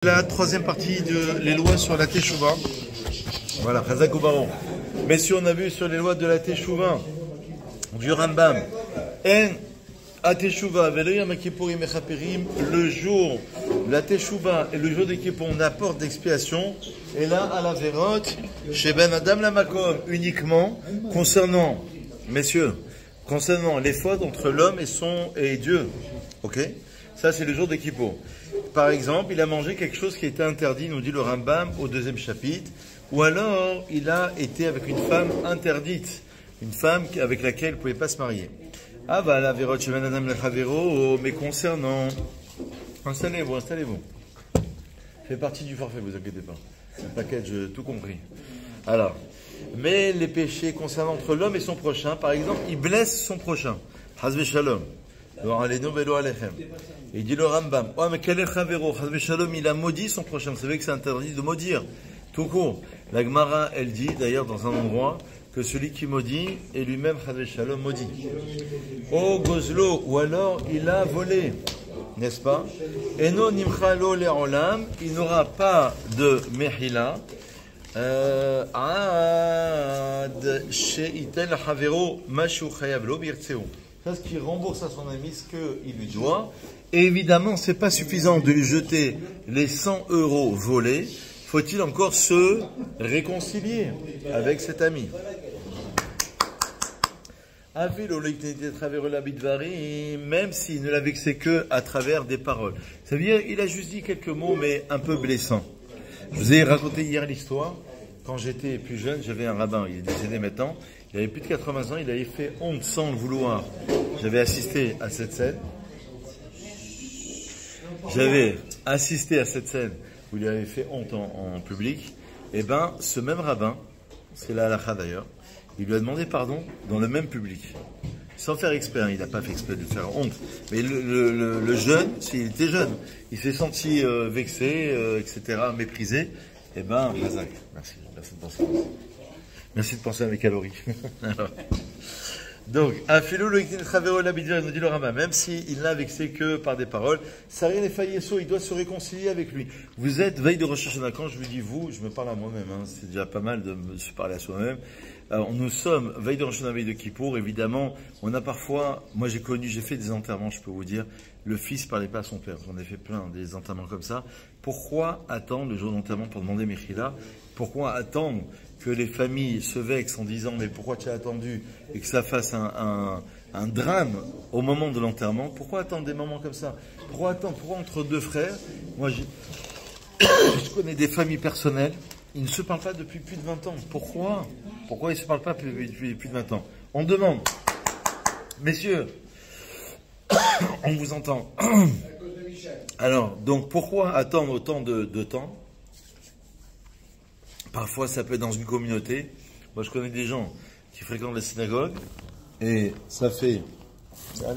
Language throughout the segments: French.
La troisième partie de les lois sur la Teshuvah. Voilà, Chazak ou Baron. Messieurs, on a vu sur les lois de la Teshuvah du Rambam. En a Teshuvah, velo yom kippurim mechaperim, le jour, la Teshuvah et le jour de Kippour, on apporte d'expiation. Et là, à la Vérote, chez Ben Adam la Makom, uniquement concernant, messieurs, concernant les fautes entre l'homme et Dieu. Ok? Ça, c'est le jour de Kippour. Par exemple, il a mangé quelque chose qui était interdit, nous dit le Rambam au 2e chapitre, ou alors il a été avec une femme interdite, une femme avec laquelle il ne pouvait pas se marier. Ah bah la Vérote chez Madame la Chavero, mais concernant... Installez-vous. Fait partie du forfait, vous inquiétez pas. C'est un package, tout compris. Alors, mais les péchés concernant entre l'homme et son prochain, par exemple, il blesse son prochain. Hazve Shalom. Il dit le Rambam, oh mais quel est Chavero, Chazve Shalom, il a maudit son prochain. Vous savez que c'est interdit de maudire. Tout court. La Gemara, elle dit d'ailleurs dans un endroit que celui qui maudit est lui-même Chazve Shalom maudit. Oh Gozlo, ou alors il a volé, n'est-ce pas? Eno nimchalo le'olam, il n'aura pas de mehila. Ad she'itel Chavero mashu chayav lo birtseu. C'est ce qui rembourse à son ami ce qu'il lui doit. Et évidemment, c'est pas suffisant de lui jeter les 100 € volés. Faut-il encore se réconcilier avec cet ami? Même s'il ne l'a vexé que à travers des paroles. Ça veut dire, il a juste dit quelques mots, mais un peu blessants. Je vous ai raconté hier l'histoire. Quand j'étais plus jeune, j'avais un rabbin, il est décédé maintenant. Il avait plus de 80 ans, il avait fait honte sans le vouloir. J'avais assisté à cette scène. Où il avait fait honte en public. Et ben, ce même rabbin, c'est la halakha d'ailleurs, il lui a demandé pardon dans le même public. Sans faire exprès, hein, il n'a pas fait exprès de faire honte. Mais le jeune, s'il était jeune, il s'est senti vexé, etc., méprisé. Et ben, Razak, merci de penser. Merci de penser à mes calories. Donc, nous dit le Rambam, même s'il n'a vexé que par des paroles, Sarien et Fayeso, il doit se réconcilier avec lui. Vous êtes veille de Rosh Hashanah. Quand je vous dis vous, je me parle à moi-même, hein, c'est déjà pas mal de se parler à soi-même. Alors, nous sommes veille de Rosh Hashanah, veille de Kippour, évidemment, on a parfois, moi j'ai fait des enterrements, je peux vous dire, le fils parlait pas à son père, j'en ai fait plein, des enterrements comme ça. Pourquoi attendre le jour d'enterrement pour demander Mechila? Pourquoi attendre que les familles se vexent en disant mais pourquoi tu as attendu et que ça fasse un drame au moment de l'enterrement? Pourquoi attendre des moments comme ça? Pourquoi entre deux frères? Moi je connais des familles personnelles, ils ne se parlent pas depuis plus de 20 ans. Pourquoi ils ne se parlent pas depuis plus de 20 ans? On demande, messieurs, on vous entend. Alors, donc pourquoi attendre autant de temps? Parfois, ça peut être dans une communauté. Moi, je connais des gens qui fréquentent la synagogue et ça fait 20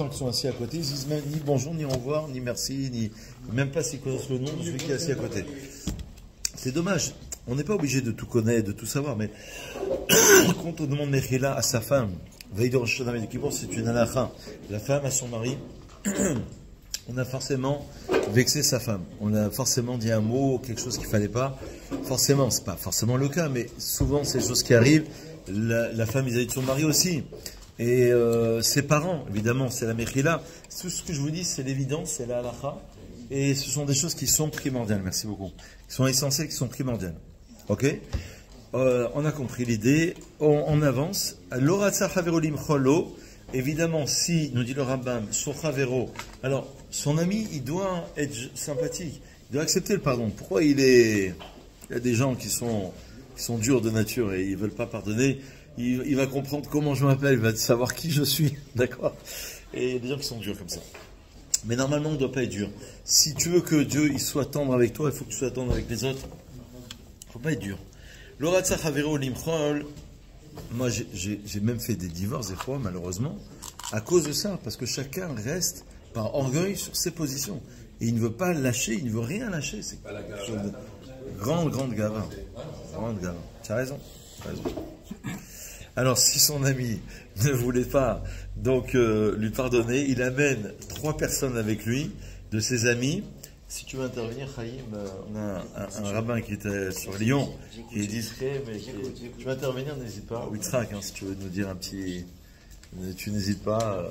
ans qu'ils sont assis à côté. Ils disent même ni bonjour, ni au revoir, ni merci, ni même pas s'ils connaissent le nom de celui qui est assis à côté. C'est dommage. On n'est pas obligé de tout connaître, de tout savoir, mais quand on demande Mechila à sa femme, veille de Rosh Hashanah, c'est une halakha. La femme à son mari, on a forcément vexé sa femme. On a forcément dit un mot, quelque chose qu'il ne fallait pas. Forcément, c'est pas forcément le cas, mais souvent c'est des choses qui arrivent. La femme vis-à-vis de son mari aussi. Et ses parents, évidemment, c'est la Mechila. Tout ce que je vous dis, c'est l'évidence, c'est la halakha. Et ce sont des choses qui sont primordiales, merci beaucoup. Qui sont essentielles, qui sont primordiales. Ok? On a compris l'idée. On avance. L'oratsa chaverolim cholo. Évidemment, si, nous dit le Rambam, son chavero, alors, son ami, il doit être sympathique. Il doit accepter le pardon. Pourquoi il y a des gens qui sont durs de nature et ils veulent pas pardonner. Il va comprendre comment je m'appelle, il va savoir qui je suis. D'accord? Et il y a des gens qui sont durs comme ça. Mais normalement, on ne doit pas être dur. Si tu veux que Dieu il soit tendre avec toi, il faut que tu sois tendre avec les autres. Il ne faut pas être dur. L'oratsa chavero limchol. Moi, j'ai même fait des divorces des fois, malheureusement, à cause de ça, parce que chacun reste par orgueil sur ses positions. Et il ne veut pas lâcher, il ne veut rien lâcher. C'est quelque chose de grande gava. Grande gava. Tu as raison. Alors, si son ami ne voulait pas donc lui pardonner, il amène 3 personnes avec lui de ses amis. Si tu veux intervenir, Chaim, on a un rabbin qui était sur Lyon, qui est discret, mais tu veux intervenir, n'hésite pas. Ou Yitzhak, si tu veux nous dire un petit... Tu n'hésites pas.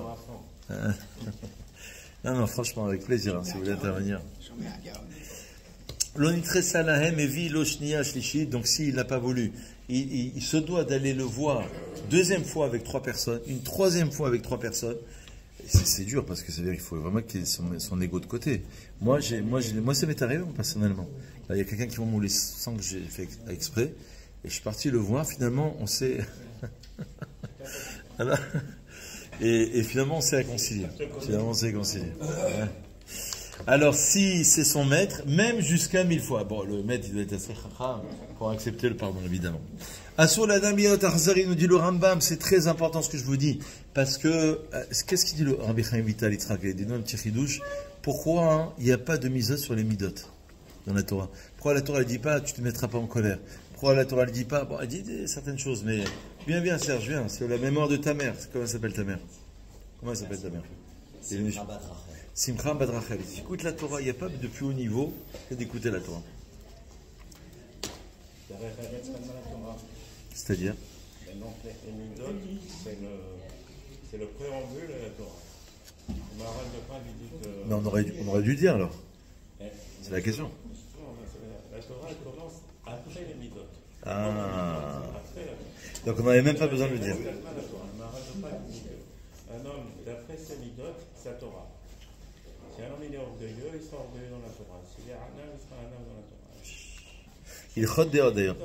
Non, franchement, avec plaisir, si vous voulez intervenir. Donc s'il n'a pas voulu, il se doit d'aller le voir deuxième fois avec 3 personnes, une troisième fois avec 3 personnes. C'est dur parce que ça veut dire qu'il faut vraiment qu'il ait son ego de côté. Moi, ça m'est arrivé personnellement. Là, il y a quelqu'un qui m'a moulé sans que j'ai fait exprès, et je suis parti le voir. Finalement, on s'est et finalement, on s'est réconcilié. Ouais. Alors, si c'est son maître, même jusqu'à 1000 fois. Bon, le maître, il doit être assez chacham pour accepter le pardon, évidemment. Asur l'adam bi'ot achzari, nous dit le Rambam, c'est très important ce que je vous dis, parce que, qu'est-ce qu'il dit le Rabbi Chaim Vital Yitzhak? Il dit non, un petit chidouche. Pourquoi il n'y a pas de misot sur les midot dans la Torah? Pourquoi la Torah ne dit pas, tu ne te mettras pas en colère? Pourquoi la Torah ne dit pas, bon, elle dit certaines choses, mais viens Serge, viens, c'est la mémoire de ta mère. Comment s'appelle ta mère? Simcha Bat Rachel. Écoute la Torah, il n'y a pas de plus haut niveau que d'écouter la Torah. C'est-à-dire donc les midot, c'est le préambule à la Torah. Maharal de Prague dit que... Mais on aurait dû dire alors. C'est la question. La Torah elle commence après les midot. Ah. Donc on n'avait même pas besoin de le dire. Maharal de Prague dit qu'un homme, d'après ses midot, sa Torah. Si un homme il est orgueilleux, il sera orgueilleux dans la Torah. S'il est anam, il sera anam dans la Torah. Il chod d'ailleurs.